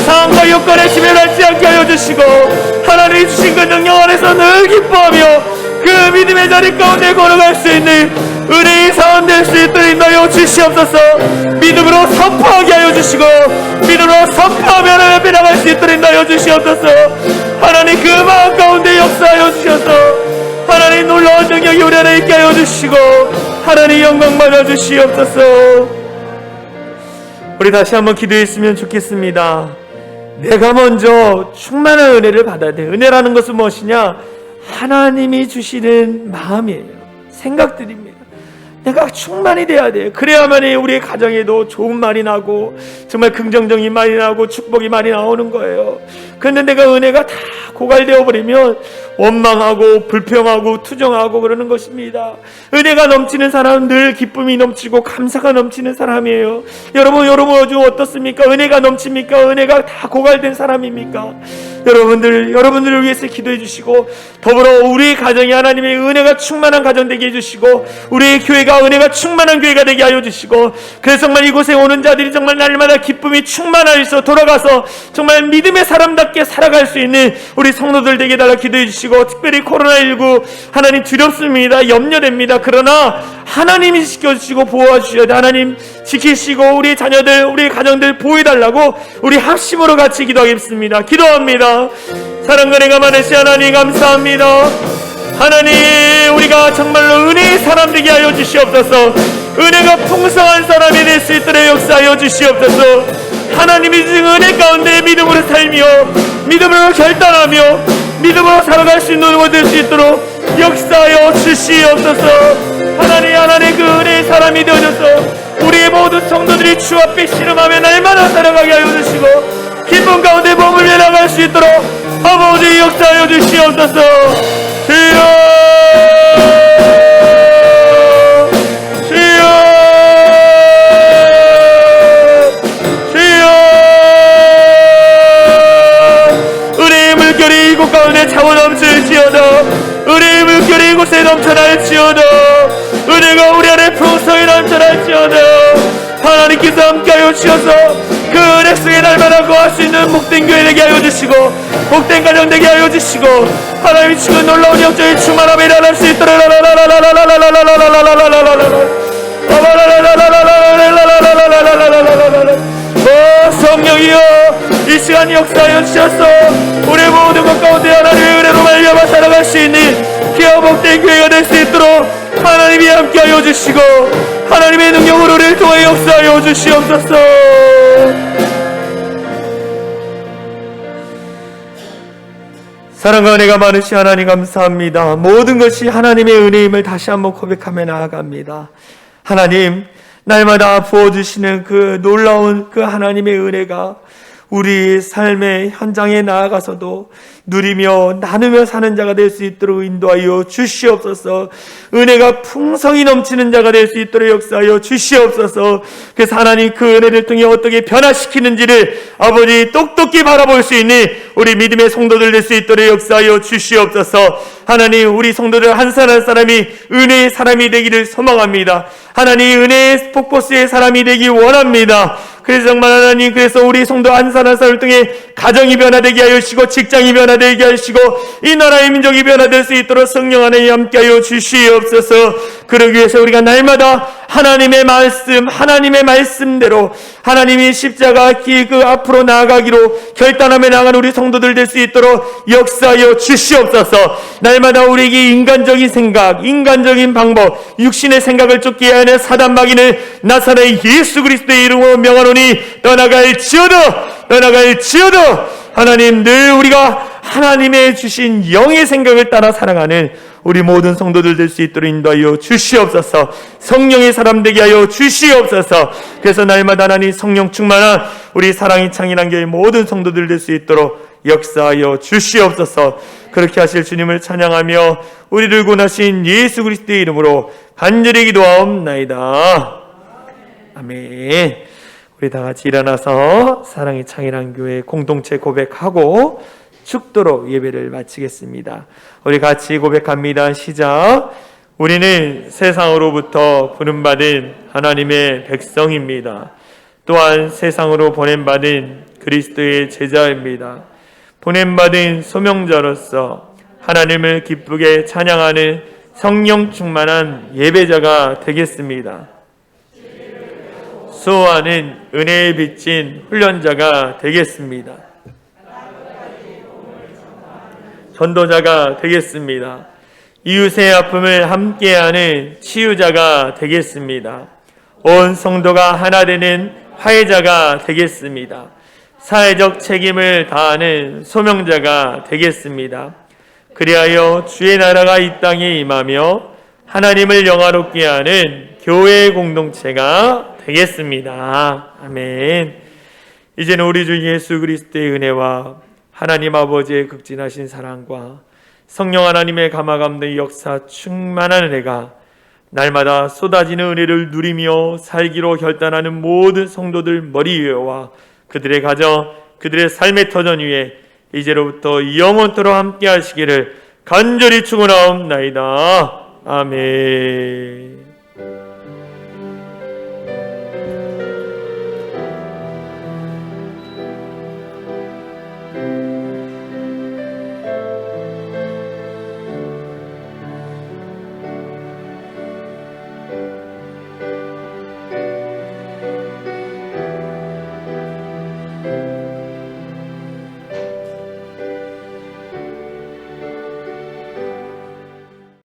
상황과 여건의 지배를 받지 않게 하여 주시고 하나님이 주신 그 능력 안에서 늘 기뻐하며 그 믿음의 자리 가운데 걸어갈 수 있는 은혜의 사람 될 수 있도록 인도하여 주시옵소서. 믿음으로 선포하게 하여 주시고 믿음으로 선포하며 하나님 앞에 나갈 수 있도록 인도하여 주시옵소서. 하나님 그 마음 가운데 역사하여 주셔서 하나님 놀라운 능력이 우리 안에 있게 하여 주시고 하나님 영광 받아 주시옵소서. 우리 다시 한번 기도했으면 좋겠습니다. 내가 먼저 충만한 은혜를 받아야 돼. 은혜라는 것은 무엇이냐? 하나님이 주시는 마음이에요. 생각들입니다. 내가 충만히 돼야 돼요. 그래야만이 우리의 가정에도 좋은 말이 나고 정말 긍정적인 말이 나고 축복이 많이 나오는 거예요. 그런데 내가 은혜가 다 고갈되어 버리면 원망하고 불평하고 투정하고 그러는 것입니다. 은혜가 넘치는 사람은 늘 기쁨이 넘치고 감사가 넘치는 사람이에요. 여러분 요즘 어떻습니까? 은혜가 넘칩니까? 은혜가 다 고갈된 사람입니까? 여러분들을 위해서 기도해 주시고 더불어 우리 가정이 하나님의 은혜가 충만한 가정 되게 해주시고 우리의 교회가 은혜가 충만한 교회가 되게 하여 주시고 그래서 정말 이곳에 오는 자들이 정말 날마다 기쁨이 충만하여서 돌아가서 정말 믿음의 사람답게 살아갈 수 있는 우리 성도들 되게 달라 기도해 주시고 특별히 코로나19 하나님 두렵습니다. 염려됩니다. 그러나 하나님이 지켜주시고 보호해 주셔야 돼. 하나님 지키시고 우리 자녀들 우리 가정들 보호해달라고 우리 합심으로 같이 기도하겠습니다. 기도합니다. 사랑과 은혜가 많으신 하나님 감사합니다. 하나님 우리가 정말로 은혜의 사람 되게 하여 주시옵소서. 은혜가 풍성한 사람이 될 수 있도록 역사하여 주시옵소서. 하나님이 주신 은혜 가운데 믿음으로 살며 믿음으로 결단하며 믿음으로 살아갈 수 있는 모습 될 수 있도록 역사하여 주시옵소서. 하나님 그 은혜의 사람이 되어줘서 우리의 모든 성도들이 주 앞에 씨름하며 날마다 살아가게 하여 주시고 기쁨 가운데 머물러 나갈 수 있도록 아버지 역사하여 주시옵소서. 주여 은혜의 물결이 이곳 가운데 차고 넘칠지어다. 은혜의 넘쳐날지어다. 은혜가 우리 안에 풍성히 넘쳐날지어다. 하나님께서 함께하여 주셔서 그 은혜 속에 날마다 거할 수 있는 복된 교회 되게 하여 주시고 복된 가정 되게 하여 주시고 하나님이 지금 놀라운 영적인 충만함이 일어날 수 있도록 성령이여 이 시간 역사하여 주셔서 우리 모든 것 가운데 하나님의 은혜로 말미암아 살아갈 수 있는 귀한 복된 교회가 될 수 있도록 하나님이 함께하여 주시고 하나님의 능력으로 우리를 통해 역사하여 주시옵소서. 사랑과 은혜가 많으신 하나님 감사합니다. 모든 것이 하나님의 은혜임을 다시 한번 고백하며 나아갑니다. 하나님, 날마다 부어주시는 그 놀라운 그 하나님의 은혜가 우리 삶의 현장에 나아가서도 누리며 나누며 사는 자가 될 수 있도록 인도하여 주시옵소서. 은혜가 풍성히 넘치는 자가 될 수 있도록 역사하여 주시옵소서. 그래서 하나님 그 은혜를 통해 어떻게 변화시키는지를 아버지 똑똑히 바라볼 수 있는 우리 믿음의 성도들 될 수 있도록 역사하여 주시옵소서. 하나님 우리 성도들 한 사람 한 사람이 은혜의 사람이 되기를 소망합니다. 하나님 은혜의 폭포수의 사람이 되기 원합니다. 그래서 정말 하나님 그래서 우리 성도 한 사람 한 사람을 통해 가정이 변화되게 하여 주시고 직장이 변화되게 하시고 이 나라의 민족이 변화될 수 있도록 성령 안에 함께하여 주시옵소서. 그러기 위해서 우리가 날마다 하나님의 말씀대로 하나님이 십자가 길 그 앞으로 나아가기로 결단하며 나아가는 우리 성도들 될 수 있도록 역사하여 주시옵소서. 날마다 우리에게 인간적인 생각, 인간적인 방법, 육신의 생각을 쫓게 하는 사단 마귀를 나사렛 예수 그리스도의 이름으로 명하노니 떠나갈지어다. 하나님 늘 우리가 하나님의 주신 영의 생각을 따라 살아가는 우리 모든 성도들 될 수 있도록 인도하여 주시옵소서. 성령의 사람 되게 하여 주시옵소서. 그래서 날마다 하나님 성령 충만한 우리 사랑이 창인한 교회 모든 성도들 될 수 있도록 역사하여 주시옵소서. 그렇게 하실 주님을 찬양하며 우리를 구원하신 예수 그리스도의 이름으로 간절히 기도하옵나이다. 아멘. 우리 다 같이 일어나서 사랑이 창인한 교회 공동체 고백하고 축도로 예배를 마치겠습니다. 우리 같이 고백합니다. 시작. 우리는 세상으로부터 부름받은 하나님의 백성입니다. 또한 세상으로 보냄받은 그리스도의 제자입니다. 보냄받은 소명자로서 하나님을 기쁘게 찬양하는 성령 충만한 예배자가 되겠습니다. 수호하는 은혜에 비친 훈련자가 되겠습니다. 전도자가 되겠습니다. 이웃의 아픔을 함께하는 치유자가 되겠습니다. 온 성도가 하나 되는 화해자가 되겠습니다. 사회적 책임을 다하는 소명자가 되겠습니다. 그리하여 주의 나라가 이 땅에 임하며 하나님을 영화롭게 하는 교회 공동체가 되겠습니다. 아멘. 이제는 우리 주 예수 그리스도의 은혜와 하나님 아버지의 극진하신 사랑과 성령 하나님의 감화감동의 역사 충만한 은혜가 날마다 쏟아지는 은혜를 누리며 살기로 결단하는 모든 성도들 머리 위에와 그들의 가정, 그들의 삶의 터전 위에 이제로부터 영원토록 함께 하시기를 간절히 축원하옵나이다. 아멘.